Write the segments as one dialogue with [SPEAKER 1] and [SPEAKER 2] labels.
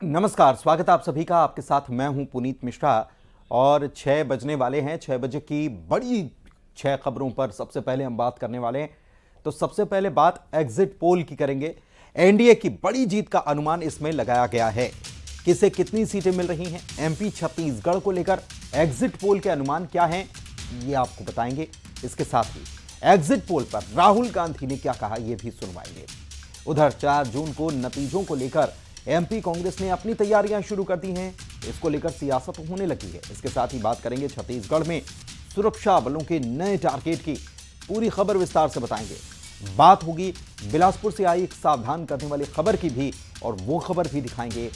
[SPEAKER 1] नमस्कार, स्वागत है आप सभी का। आपके साथ मैं हूं पुनीत मिश्रा और 6 बजने वाले हैं। 6 बजे की बड़ी 6 खबरों पर सबसे पहले हम बात करने वाले हैं। तो सबसे पहले बात एग्जिट पोल की करेंगे। एनडीए की बड़ी जीत का अनुमान इसमें लगाया गया है। किसे कितनी सीटें मिल रही हैं, एमपी छत्तीसगढ़ को लेकर एग्जिट पोल के अनुमान क्या हैं, ये आपको बताएंगे। इसके साथ ही एग्जिट पोल पर राहुल गांधी ने क्या कहा, यह भी सुनवाएंगे। उधर 4 जून को नतीजों को लेकर एमपी कांग्रेस ने अपनी तैयारियां शुरू कर दी हैं। इसको लेकर सियासत होने लगी है। इसके साथ ही बात करेंगे छत्तीसगढ़ में सुरक्षा बलों के नए टारगेट की। पूरी खबर विस्तार से बताएंगे। बात होगी बिलासपुर से आई एक सावधान करने वाली खबर की भी, और वो खबर भी दिखाएंगे।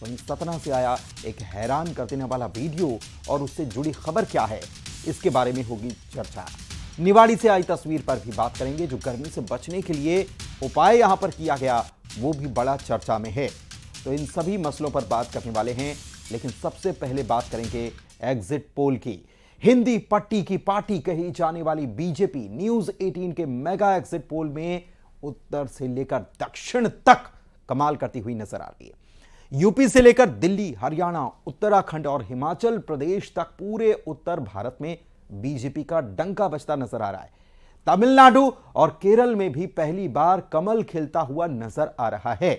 [SPEAKER 1] वहीं सतना से आया एक हैरान कर देने वाला वीडियो और उससे जुड़ी खबर क्या है, इसके बारे में होगी चर्चा। निवाड़ी से आई तस्वीर पर भी बात करेंगे। जो गर्मी से बचने के लिए उपाय यहां पर किया गया, वो भी बड़ा चर्चा में है। तो इन सभी मसलों पर बात करने वाले हैं, लेकिन सबसे पहले बात करेंगे एग्जिट पोल की। हिंदी पट्टी की पार्टी कही जाने वाली बीजेपी न्यूज 18 के मेगा एग्जिट पोल में उत्तर से लेकर दक्षिण तक कमाल करती हुई नजर आ रही है। यूपी से लेकर दिल्ली, हरियाणा, उत्तराखंड और हिमाचल प्रदेश तक पूरे उत्तर भारत में बीजेपी का डंका बजता नजर आ रहा है। तमिलनाडु और केरल में भी पहली बार कमल खिलता हुआ नजर आ रहा है।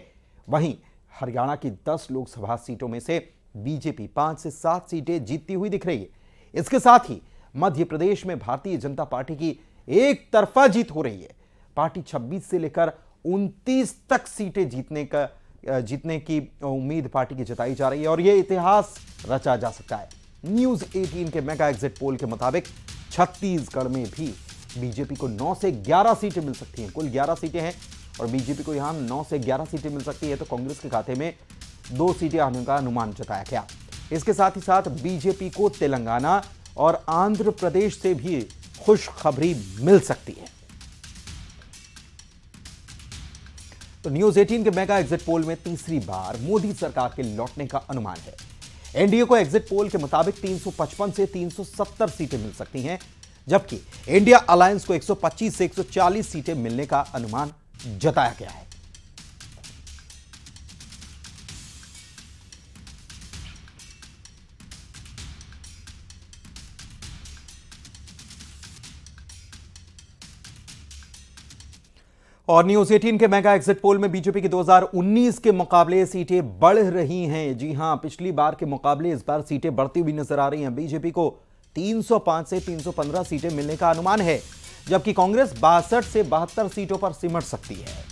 [SPEAKER 1] वहीं हरियाणा की 10 लोकसभा सीटों में से बीजेपी 5 से 7 सीटें जीतती हुई दिख रही है। इसके साथ ही मध्य प्रदेश में भारतीय जनता पार्टी की एक तरफा जीत हो रही है। पार्टी 26 से लेकर 29 तक सीटें जीतने की उम्मीद पार्टी की जताई जा रही है और यह इतिहास रचा जा सकता है। न्यूज 18 के मेगा एग्जिट पोल के मुताबिक छत्तीसगढ़ में भी बीजेपी को 9 से 11 सीटें मिल सकती हैं। कुल 11 सीटें हैं और बीजेपी को यहां 9 से 11 सीटें मिल सकती है। तो कांग्रेस के खाते में 2 सीटें आने का अनुमान जताया गया। इसके साथ ही साथ बीजेपी को तेलंगाना और आंध्र प्रदेश से भी खुशखबरी मिल सकती है। तो न्यूज 18 के मेगा एग्जिट पोल में तीसरी बार मोदी सरकार के लौटने का अनुमान है। एनडीए को एग्जिट पोल के मुताबिक 355 से 370 सीटें मिल सकती हैं, जबकि इंडिया अलायंस को 125 से 140 सीटें मिलने का अनुमान जताया गया है। और न्यूज 18 के मेगा एग्जिट पोल में बीजेपी की 2019 के मुकाबले सीटें बढ़ रही हैं। जी हां, पिछली बार के मुकाबले इस बार सीटें बढ़ती हुई नजर आ रही हैं। बीजेपी को 305 से 315 सीटें मिलने का अनुमान है, जबकि कांग्रेस 62 से 72 सीटों पर सिमट सकती है।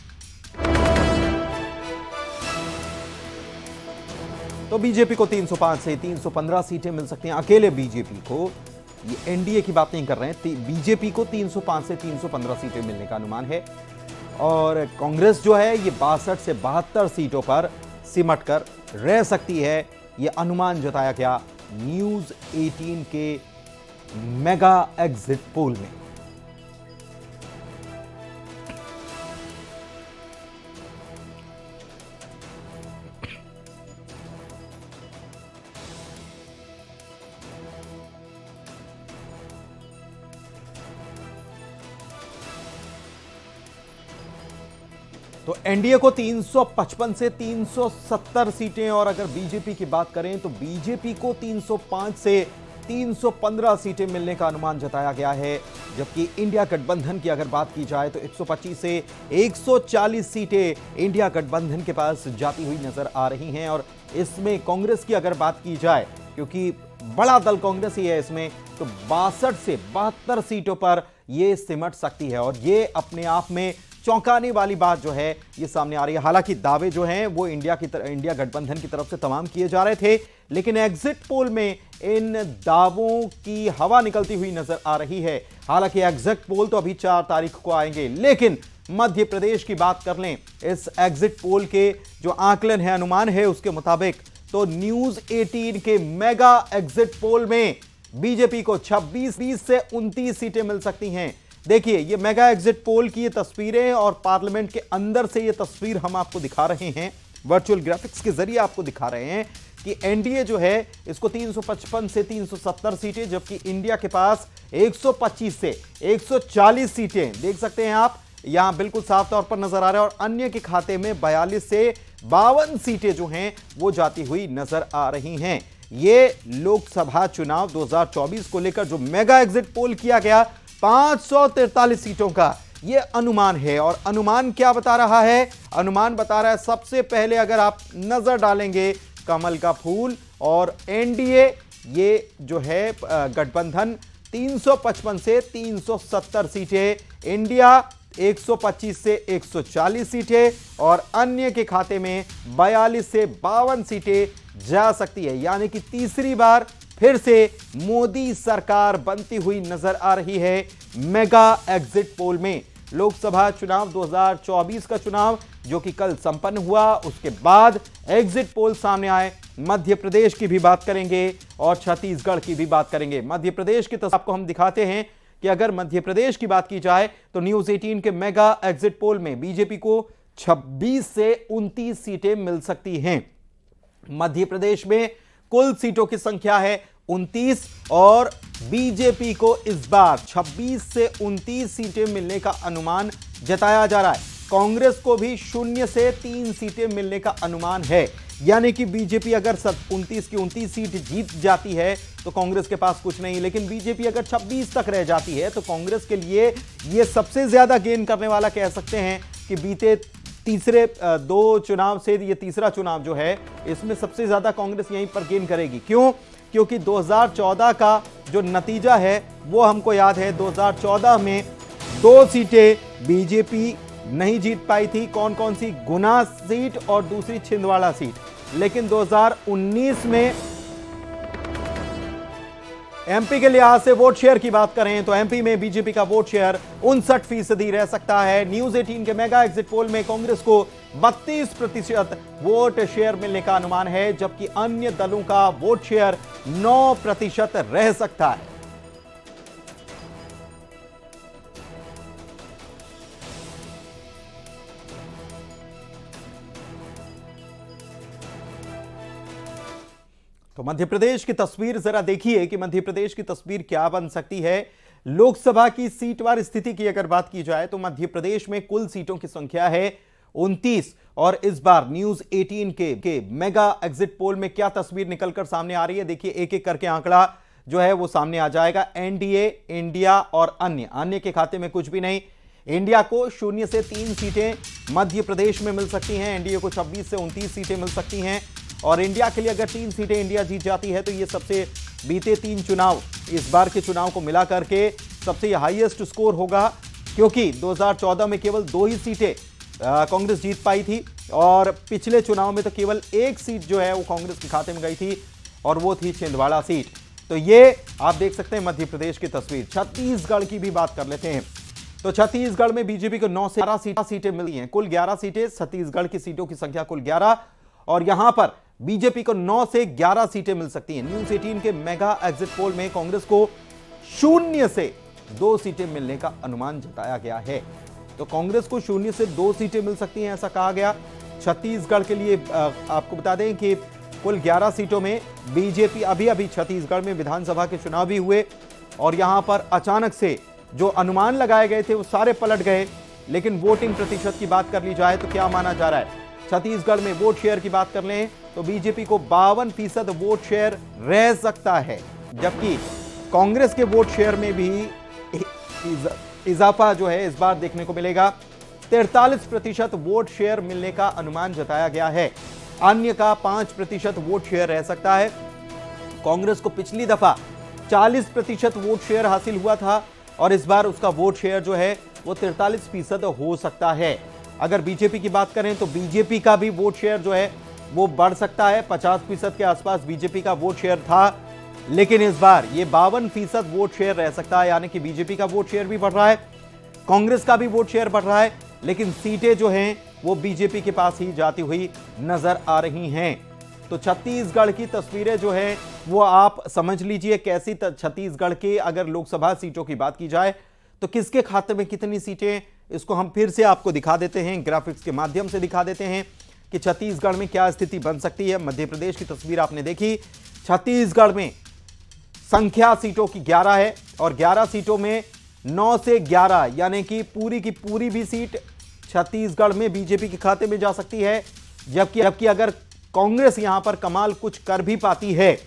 [SPEAKER 1] तो बीजेपी को 305 से 315 सीटें मिल सकती हैं। अकेले बीजेपी को, ये एनडीए की बात नहीं कर रहे हैं, बीजेपी को 305 से 315 सीटें मिलने का अनुमान है और कांग्रेस जो है ये 62 से 72 सीटों पर सिमट कर रह सकती है। यह अनुमान जताया गया न्यूज 18 के मेगा एग्जिट पोल में। तो एनडीए को 355 से 370 सीटें और अगर बीजेपी की बात करें तो बीजेपी को 305 से 315 सीटें मिलने का अनुमान जताया गया है, जबकि इंडिया गठबंधन की अगर बात की जाए तो 125 से 140 सीटें इंडिया गठबंधन के पास जाती हुई नजर आ रही हैं। और इसमें कांग्रेस की अगर बात की जाए, क्योंकि बड़ा दल कांग्रेस ही है इसमें, तो 62 से 72 सीटों पर यह सिमट सकती है और ये अपने आप में चौंकाने वाली बात जो है ये सामने आ रही है। हालांकि दावे जो हैं वो इंडिया गठबंधन की तरफ से तमाम किए जा रहे थे, लेकिन एग्जिट पोल में इन दावों की हवा निकलती हुई नजर आ रही है। हालांकि एग्जिट पोल तो अभी 4 तारीख को आएंगे, लेकिन मध्य प्रदेश की बात कर लें, इस एग्जिट पोल के जो आकलन है, अनुमान है, उसके मुताबिक तो न्यूज 18 के मेगा एग्जिट पोल में बीजेपी को 26 से 29 सीटें मिल सकती हैं। देखिए, ये मेगा एग्जिट पोल की ये तस्वीरें और पार्लियामेंट के अंदर से ये तस्वीर हम आपको दिखा रहे हैं, वर्चुअल ग्राफिक्स के जरिए आपको दिखा रहे हैं कि एनडीए जो है इसको 355 से 370 सीटें, जबकि इंडिया के पास 125 से 140 सीटें देख सकते हैं आप, यहां बिल्कुल साफ तौर पर नजर आ रहा है। और अन्य के खाते में 42 से 52 सीटें जो हैं वो जाती हुई नजर आ रही हैं। ये लोकसभा चुनाव 2024 को लेकर जो मेगा एग्जिट पोल किया गया 543 सीटों का ये अनुमान है। और अनुमान क्या बता रहा है? अनुमान बता रहा है सबसे पहले अगर आप नजर डालेंगे कमल का फूल और एनडीए, ये जो है गठबंधन 355 से 370 सीटें, इंडिया 125 से 140 सीटें और अन्य के खाते में 42 से 52 सीटें जा सकती है। यानी कि तीसरी बार फिर से मोदी सरकार बनती हुई नजर आ रही है मेगा एग्जिट पोल में। लोकसभा चुनाव 2024 का चुनाव जो कि कल संपन्न हुआ, उसके बाद एग्जिट पोल सामने आए। मध्य प्रदेश की भी बात करेंगे और छत्तीसगढ़ की भी बात करेंगे। मध्य प्रदेश की तस्वीर आपको हम दिखाते हैं कि अगर मध्य प्रदेश की बात की जाए तो न्यूज 18 के मेगा एग्जिट पोल में बीजेपी को 26 से 29 सीटें मिल सकती हैं। मध्य प्रदेश में कुल सीटों की संख्या है 29 और बीजेपी को इस बार 26 से 29 सीटें मिलने का अनुमान जताया जा रहा है। कांग्रेस को भी 0 से 3 सीटें मिलने का अनुमान है। यानी कि बीजेपी अगर 29 की 29 सीट जीत जाती है तो कांग्रेस के पास कुछ नहीं, लेकिन बीजेपी अगर 26 तक रह जाती है तो कांग्रेस के लिए यह सबसे ज्यादा गेन करने वाला कह सकते हैं कि बीते तीसरे 2 चुनाव से ये तीसरा चुनाव जो है इसमें सबसे ज्यादा कांग्रेस यहीं पर गेन करेगी। क्यों? क्योंकि 2014 का जो नतीजा है वो हमको याद है। 2014 में 2 सीटें बीजेपी नहीं जीत पाई थी। कौन कौन सी? गुना सीट और दूसरी छिंदवाड़ा सीट। लेकिन 2019 में एमपी के लिहाज से वोट शेयर की बात करें तो एमपी में बीजेपी का वोट शेयर 59% रह सकता है। न्यूज 18 के मेगा एग्जिट पोल में कांग्रेस को 32% वोट शेयर मिलने का अनुमान है, जबकि अन्य दलों का वोट शेयर 9% रह सकता है। तो मध्य प्रदेश की तस्वीर जरा देखिए कि मध्य प्रदेश की तस्वीर क्या बन सकती है। लोकसभा की सीटवार स्थिति की अगर बात की जाए तो मध्य प्रदेश में कुल सीटों की संख्या है 29 और इस बार न्यूज 18 के मेगा एग्जिट पोल में क्या तस्वीर निकलकर सामने आ रही है, देखिए एक एक करके आंकड़ा जो है वो सामने आ जाएगा। एनडीए, इंडिया और अन्य के खाते में कुछ भी नहीं। इंडिया को 0 से 3 सीटें मध्य प्रदेश में मिल सकती हैं, एनडीए को 26 से 29 सीटें मिल सकती हैं और इंडिया के लिए अगर 3 सीटें इंडिया जीत जाती है तो ये सबसे बीते 3 चुनाव, इस बार के चुनाव को मिला करके सबसे हाईएस्ट स्कोर होगा, क्योंकि 2014 में केवल 2 ही सीटें कांग्रेस जीत पाई थी और पिछले चुनाव में तो केवल 1 सीट जो है वो कांग्रेस के खाते में गई थी और वो थी छिंदवाड़ा सीट। तो ये आप देख सकते हैं मध्य प्रदेश की तस्वीर। छत्तीसगढ़ की भी बात कर लेते हैं तो छत्तीसगढ़ में बीजेपी को 9 से 11 सीटें मिली हैं, कुल 11 सीटें। छत्तीसगढ़ की सीटों की संख्या कुल 11 और यहां पर बीजेपी को 9 से 11 सीटें मिल सकती हैं। न्यूज 18 के मेगा एग्जिट पोल में कांग्रेस को 0 से 2 सीटें मिलने का अनुमान जताया गया है। तो कांग्रेस को 0 से 2 सीटें मिल सकती हैं ऐसा कहा गया। छत्तीसगढ़ के लिए आपको बता दें कि कुल 11 सीटों में बीजेपी अभी छत्तीसगढ़ में विधानसभा के चुनाव भी हुए और यहां पर अचानक से जो अनुमान लगाए गए थे वो सारे पलट गए। लेकिन वोटिंग प्रतिशत की बात कर ली जाए तो क्या माना जा रहा है? छत्तीसगढ़ में वोट शेयर की बात कर लें तो बीजेपी को 52% वोट शेयर रह सकता है, जबकि कांग्रेस के वोट शेयर में भी इजाफा जो है इस बार देखने को मिलेगा। 43% वोट शेयर मिलने का अनुमान जताया गया है। अन्य का 5% वोट शेयर रह सकता है। कांग्रेस को पिछली दफा 40% वोट शेयर हासिल हुआ था और इस बार उसका वोट शेयर जो है वो 43% हो सकता है। अगर बीजेपी की बात करें तो बीजेपी का भी वोट शेयर जो है वो बढ़ सकता है। 50% के आसपास बीजेपी का वोट शेयर था, लेकिन इस बार ये 52% वोट शेयर रह सकता है। यानी कि बीजेपी का वोट शेयर भी बढ़ रहा है, कांग्रेस का भी वोट शेयर बढ़ रहा है, लेकिन सीटें जो हैं वो बीजेपी के पास ही जाती हुई नजर आ रही हैं। तो छत्तीसगढ़ की तस्वीरें जो है वो आप समझ लीजिए कैसी। छत्तीसगढ़ के अगर लोकसभा सीटों की बात की जाए तो किसके खाते में कितनी सीटें, इसको हम फिर से आपको दिखा देते हैं, ग्राफिक्स के माध्यम से दिखा देते हैं कि छत्तीसगढ़ में क्या स्थिति बन सकती है। मध्य प्रदेश की तस्वीर आपने देखी। छत्तीसगढ़ में संख्या सीटों की 11 है और 11 सीटों में 9 से 11 यानी कि पूरी की पूरी भी सीट छत्तीसगढ़ में बीजेपी के खाते में जा सकती है। जबकि अगर कांग्रेस यहां पर कमाल कुछ कर भी पाती है,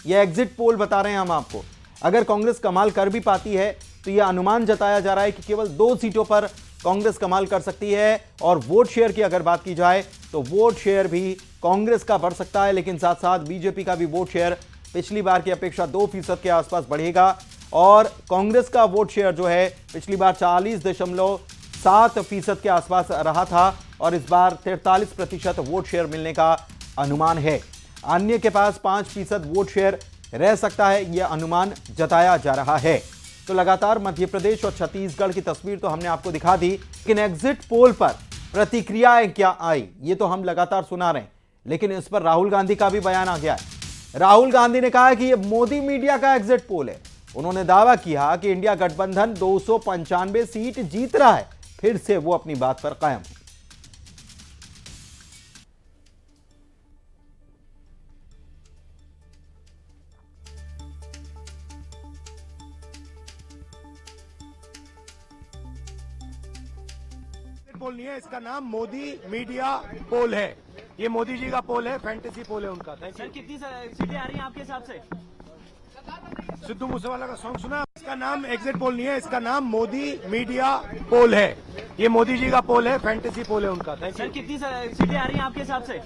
[SPEAKER 1] यह एग्जिट पोल बता रहे हैं हम आपको, अगर कांग्रेस कमाल कर भी पाती है तो यह अनुमान जताया जा रहा है कि केवल 2 सीटों पर कांग्रेस कमाल कर सकती है। और वोट शेयर की अगर बात की जाए तो वोट शेयर भी कांग्रेस का बढ़ सकता है, लेकिन साथ साथ बीजेपी का भी वोट शेयर पिछली बार की अपेक्षा 2% के आसपास बढ़ेगा। और कांग्रेस का वोट शेयर जो है पिछली बार 40.7% के आसपास रहा था और इस बार 43% वोट शेयर मिलने का अनुमान है। अन्य के पास 5% वोट शेयर रह सकता है, यह अनुमान जताया जा रहा है। तो लगातार मध्य प्रदेश और छत्तीसगढ़ की तस्वीर तो हमने आपको दिखा दी, लेकिन एग्जिट पोल पर प्रतिक्रियाएं क्या आई ये तो हम लगातार सुना रहे हैं। लेकिन इस पर राहुल गांधी का भी बयान आ गया है। राहुल गांधी ने कहा कि यह मोदी मीडिया का एग्जिट पोल है। उन्होंने दावा किया कि इंडिया गठबंधन 295 सीट जीत रहा है। फिर से वो अपनी बात पर कायम है।
[SPEAKER 2] पोल नहीं है, इसका नाम मोदी मीडिया पोल है। ये मोदी जी का पोल है, फैंटेसी पोल है उनका।
[SPEAKER 3] सर कितनी सीटें आ रही हैं आपके हिसाब से?
[SPEAKER 2] सिद्धू मूसेवाला का सॉन्ग सुना? इसका नाम एग्जिट पोल नहीं है, इसका नाम मोदी मीडिया पोल है। ये मोदी जी का पोल है, फैंटेसी पोल है उनका।
[SPEAKER 3] सर कितनी सीटें आ रही हैं आपके हिसाब से?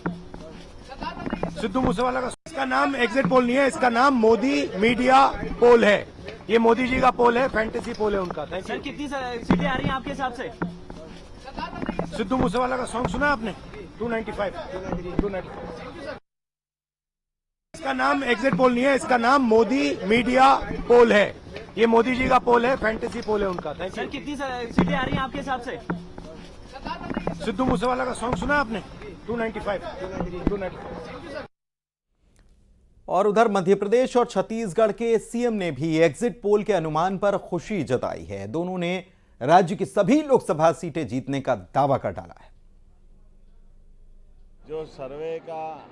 [SPEAKER 2] सिद्धू मूसेवाला का, इसका नाम एग्जिट पोल नहीं है, इसका नाम मोदी मीडिया पोल है। ये मोदी जी का पोल है, फैंटेसी पोल है उनका।
[SPEAKER 3] सर कितनी सीटें आ रही हैं आपके हिसाब से?
[SPEAKER 2] सिद्धू मूसेवाला का सॉन्ग सुना आपने? 295। इसका नाम एग्जिट पोल नहीं है, इसका नाम मोदी मीडिया पोल है। ये मोदी जी का पोल है, फैंटेसी पोल है उनका।
[SPEAKER 3] सर कितनी सीटें आ रही हैं आपके हिसाब से?
[SPEAKER 2] सिद्धू मूसेवाला का सॉन्ग सुना आपने? 295।
[SPEAKER 1] और उधर मध्य प्रदेश और छत्तीसगढ़ के सीएम ने भी एग्जिट पोल के अनुमान पर खुशी जताई है। दोनों ने राज्य की सभी लोकसभा सीटें जीतने का दावा कर डाला है।
[SPEAKER 4] जो सर्वे का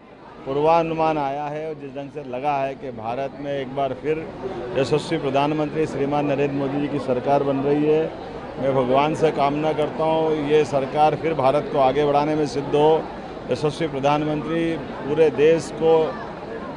[SPEAKER 4] पूर्वानुमान आया है और जिस ढंग से लगा है कि भारत में एक बार फिर यशस्वी प्रधानमंत्री श्रीमान नरेंद्र मोदी जी की सरकार बन रही है, मैं भगवान से कामना करता हूँ ये सरकार फिर भारत को आगे बढ़ाने में सिद्ध हो। यशस्वी प्रधानमंत्री पूरे देश को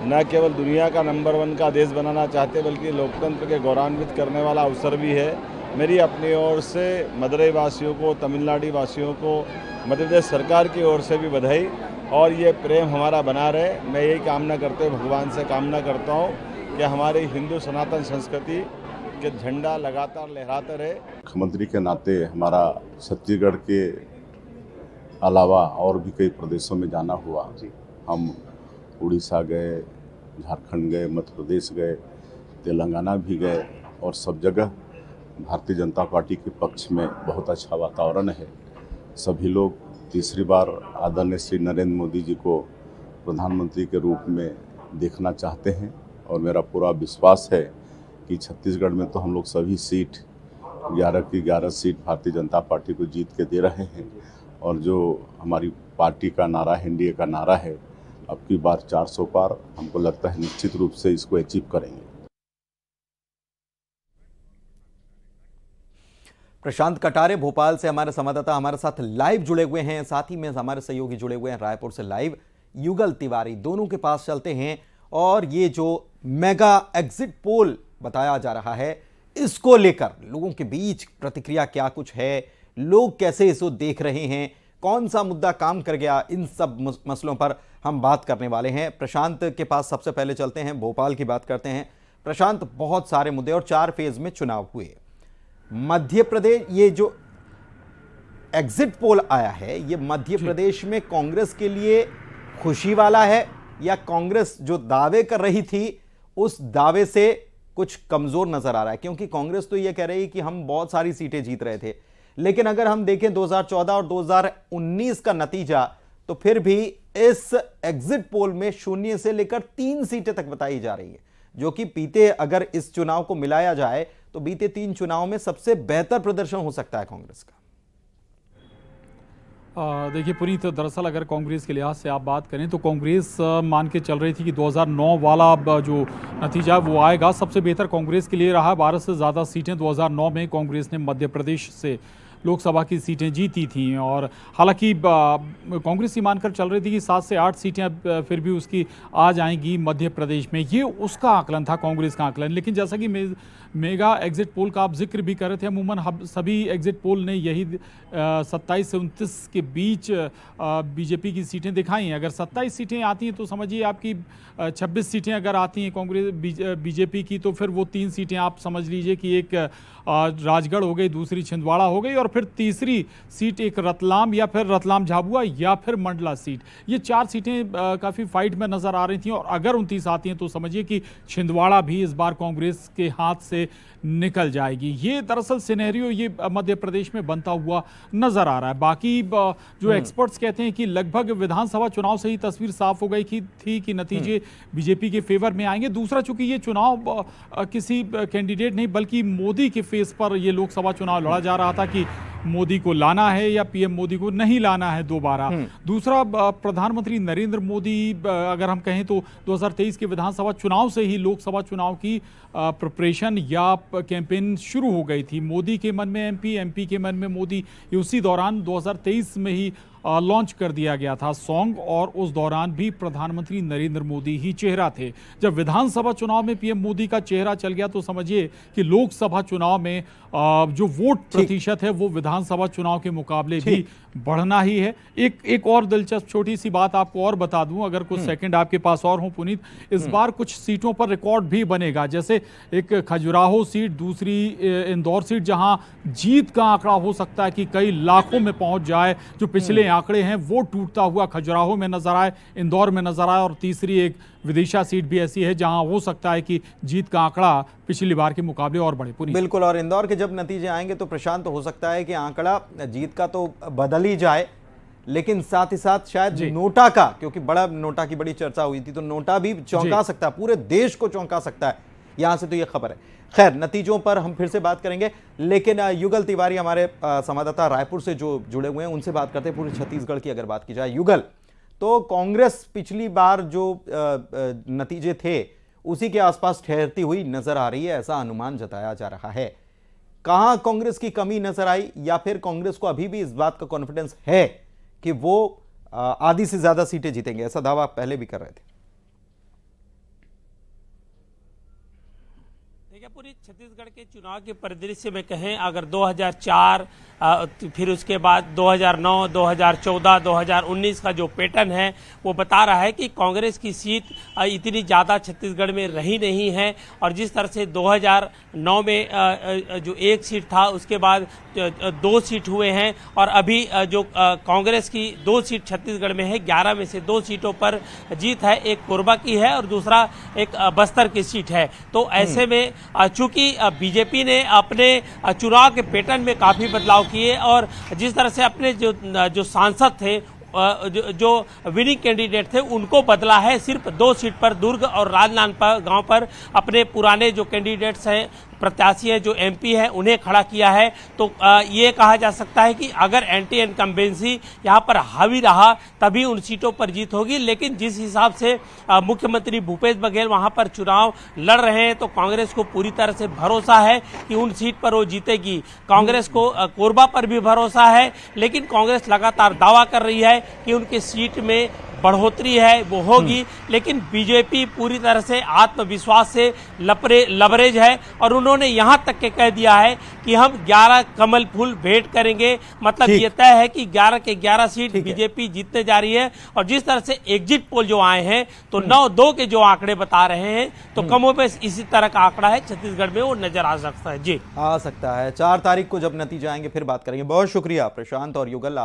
[SPEAKER 4] न केवल दुनिया का नंबर 1 का देश बनाना चाहते बल्कि लोकतंत्र के गौरवान्वित करने वाला अवसर भी है। मेरी अपनी ओर से मदुरई वासियों को, तमिलनाडु वासियों को, मध्य प्रदेश सरकार की ओर से भी बधाई। और ये प्रेम हमारा बना रहे, मैं यही कामना करते हुए भगवान से कामना करता हूँ कि हमारी हिंदू सनातन संस्कृति के झंडा लगातार लहराते रहे।
[SPEAKER 5] मुख्यमंत्री के नाते हमारा छत्तीसगढ़ के अलावा और भी कई प्रदेशों में जाना हुआ। हम उड़ीसा गए, झारखंड गए, मध्य प्रदेश गए, तेलंगाना भी गए और सब जगह भारतीय जनता पार्टी के पक्ष में बहुत अच्छा वातावरण है। सभी लोग तीसरी बार आदरणीय श्री नरेंद्र मोदी जी को प्रधानमंत्री के रूप में देखना चाहते हैं और मेरा पूरा विश्वास है कि छत्तीसगढ़ में तो हम लोग सभी सीट 11 की 11 सीट भारतीय जनता पार्टी को जीत के दे रहे हैं। और जो हमारी पार्टी का नारा है, एनडीए का नारा है, अब की बार 400 पार, हमको लगता है निश्चित रूप से इसको अचीव करेंगे।
[SPEAKER 1] प्रशांत कटारे भोपाल से हमारे संवाददाता हमारे साथ लाइव जुड़े हुए हैं, साथ ही में हमारे सहयोगी जुड़े हुए हैं रायपुर से लाइव युगल तिवारी। दोनों के पास चलते हैं और ये जो मेगा एग्जिट पोल बताया जा रहा है इसको लेकर लोगों के बीच प्रतिक्रिया क्या कुछ है, लोग कैसे इसको देख रहे हैं, कौन सा मुद्दा काम कर गया, इन सब मसलों पर हम बात करने वाले हैं। प्रशांत के पास सबसे पहले चलते हैं, भोपाल की बात करते हैं। प्रशांत, बहुत सारे मुद्दे और 4 फेज में चुनाव हुए। मध्य प्रदेश, ये जो एग्जिट पोल आया है ये मध्य प्रदेश में कांग्रेस के लिए खुशी वाला है या कांग्रेस जो दावे कर रही थी उस दावे से कुछ कमजोर नजर आ रहा है? क्योंकि कांग्रेस तो ये कह रही है कि हम बहुत सारी सीटें जीत रहे थे, लेकिन अगर हम देखें 2014 और 2019 का नतीजा तो फिर भी इस एग्जिट पोल में 0 से लेकर 3 सीटें तक बताई जा रही है, जो कि बीते, अगर इस चुनाव को मिलाया जाए तो बीते 3 चुनाव में सबसे बेहतर प्रदर्शन हो सकता है कांग्रेस का।
[SPEAKER 6] देखिए पुनीत, दरअसल अगर कांग्रेस के लिहाज से आप बात करें तो कांग्रेस मान के चल रही थी कि 2009 वाला जो नतीजा वो आएगा। सबसे बेहतर कांग्रेस के लिए रहा। 12 से ज़्यादा सीटें 2009 में कांग्रेस ने मध्य प्रदेश से लोकसभा की सीटें जीती थीं। और हालांकि कांग्रेस ये मानकर चल रही थी कि 7 से 8 सीटें अब फिर भी उसकी आ जाएंगी मध्य प्रदेश में, ये उसका आकलन था, कांग्रेस का आकलन। लेकिन जैसा कि मेगा एग्जिट पोल का आप जिक्र भी कर रहे थे, अमूमन सभी एग्जिट पोल ने यही 27 से 29 के बीच बीजेपी की सीटें दिखाई हैं। अगर 27 सीटें आती हैं तो समझिए आपकी 26 सीटें अगर आती हैं कांग्रेस बीजेपी की, तो फिर वो 3 सीटें आप समझ लीजिए कि एक राजगढ़ हो गई, दूसरी छिंदवाड़ा हो गई, और फिर तीसरी सीट एक रतलाम या फिर रतलाम झाबुआ या फिर मंडला सीट। ये 4 सीटें काफ़ी फाइट में नज़र आ रही थी। और अगर 29 आती हैं तो समझिए कि छिंदवाड़ा भी इस बार कांग्रेस के हाथ से निकल जाएगी। ये दरअसल सिनेरियो ये मध्य प्रदेश में बनता हुआ नजर आ रहा है। बाकी जो एक्सपर्ट्स कहते हैं कि लगभग विधानसभा चुनाव से ही तस्वीर साफ हो गई थी कि नतीजे बीजेपी के फेवर में आएंगे। दूसरा, चूंकि ये चुनाव किसी कैंडिडेट नहीं बल्कि मोदी के फेस पर ये लोकसभा चुनाव लड़ा जा रहा था कि मोदी को लाना है या पीएम मोदी को नहीं लाना है दोबारा। दूसरा, प्रधानमंत्री नरेंद्र मोदी अगर हम कहें तो 2023 के विधानसभा चुनाव से ही लोकसभा चुनाव की प्रिपरेशन या कैंपेन शुरू हो गई थी। मोदी के मन में एमपी, एमपी के मन में मोदी, उसी दौरान 2023 में ही लॉन्च कर दिया गया था सॉन्ग, और उस दौरान भी प्रधानमंत्री नरेंद्र मोदी ही चेहरा थे। जब विधानसभा चुनाव में पीएम मोदी का चेहरा चल गया तो समझिए कि लोकसभा चुनाव में जो वोट प्रतिशत है वो विधानसभा चुनाव के मुकाबले भी बढ़ना ही है। एक और दिलचस्प छोटी सी बात आपको और बता दूं, अगर कुछ सेकंड आपके पास और हो पुनीत, इस बार कुछ सीटों पर रिकॉर्ड भी बनेगा। जैसे एक खजुराहो सीट, दूसरी इंदौर सीट, जहां जीत का आंकड़ा हो सकता है कि कई लाखों में पहुंच जाए। जो पिछले आंकड़े हैं वो टूटता हुआ खजुराहो में नजर आए, इंदौर में नजर आए। और तीसरी एक विदिशा सीट भी ऐसी है जहां हो सकता है कि जीत का आंकड़ा पिछली बार के मुकाबले और बढ़े। पूरी
[SPEAKER 1] बिल्कुल, और इंदौर के जब नतीजे आएंगे तो प्रशांत, हो सकता है कि आंकड़ा जीत का तो बदल ही जाए, लेकिन साथ ही साथ शायद नोटा का, क्योंकि नोटा की बड़ी चर्चा हुई थी, तो नोटा भी चौंका सकता है, पूरे देश को चौंका सकता है। यहां से तो यह खबर है। खैर, नतीजों पर हम फिर से बात करेंगे, लेकिन युगल तिवारी हमारे संवाददाता रायपुर से जो जुड़े हुए हैं उनसे बात करते हैं। पूरे छत्तीसगढ़ की अगर बात की जाए युगल, तो कांग्रेस पिछली बार जो नतीजे थे उसी के आसपास ठहरती हुई नजर आ रही है, ऐसा अनुमान जताया जा रहा है। कहां कांग्रेस की कमी नजर आई, या फिर कांग्रेस को अभी भी इस बात का कॉन्फिडेंस है कि वो आधी से ज्यादा सीटें जीतेंगे? ऐसा दावा आप पहले भी कर रहे थे।
[SPEAKER 7] पूरी छत्तीसगढ़ के चुनाव के परिदृश्य में कहें, अगर 2004 फिर उसके बाद 2009, 2014, 2019 का जो पैटर्न है वो बता रहा है कि कांग्रेस की सीट इतनी ज़्यादा छत्तीसगढ़ में रही नहीं है। और जिस तरह से 2009 में जो 1 सीट था, उसके बाद 2 सीट हुए हैं, और अभी जो कांग्रेस की 2 सीट छत्तीसगढ़ में है, 11 में से 2 सीटों पर जीत है। एक कोरबा की है और दूसरा एक बस्तर की सीट है। तो ऐसे में चूंकि बीजेपी ने अपने चुनाव के पैटर्न में काफ़ी बदलाव किए, और जिस तरह से अपने जो सांसद थे, जो विनिंग कैंडिडेट थे, उनको बदला है। सिर्फ 2 सीट पर, दुर्ग और राजनांदगांव पर अपने पुराने जो कैंडिडेट्स हैं, प्रत्याशी हैं, जो एमपी हैं, उन्हें खड़ा किया है। तो ये कहा जा सकता है कि अगर एंटी इनकम्बेंसी यहाँ पर हावी रहा तभी उन सीटों पर जीत होगी। लेकिन जिस हिसाब से मुख्यमंत्री भूपेश बघेल वहाँ पर चुनाव लड़ रहे हैं, तो कांग्रेस को पूरी तरह से भरोसा है कि उन सीट पर वो जीतेगी। कांग्रेस को कोरबा पर भी भरोसा है, लेकिन कांग्रेस लगातार दावा कर रही है कि उनकी सीट में बढ़ोतरी है वो होगी। लेकिन बीजेपी पूरी तरह से आत्मविश्वास से लबरेज है, और उन्होंने यहां तक के कह दिया है कि हम 11 कमल फूल भेंट करेंगे। मतलब ये तय है कि 11 के 11 सीट बीजेपी जीतने जा रही है। और जिस तरह से एग्जिट पोल जो आए हैं, तो 9-2 के जो आंकड़े बता रहे हैं, तो कमोबेश इसी तरह का आंकड़ा है छत्तीसगढ़ में, वो नजर आ सकता है। जी,
[SPEAKER 1] आ सकता है। 4 तारीख को जब नतीजे आएंगे फिर बात करेंगे। बहुत शुक्रिया प्रशांत और युगल।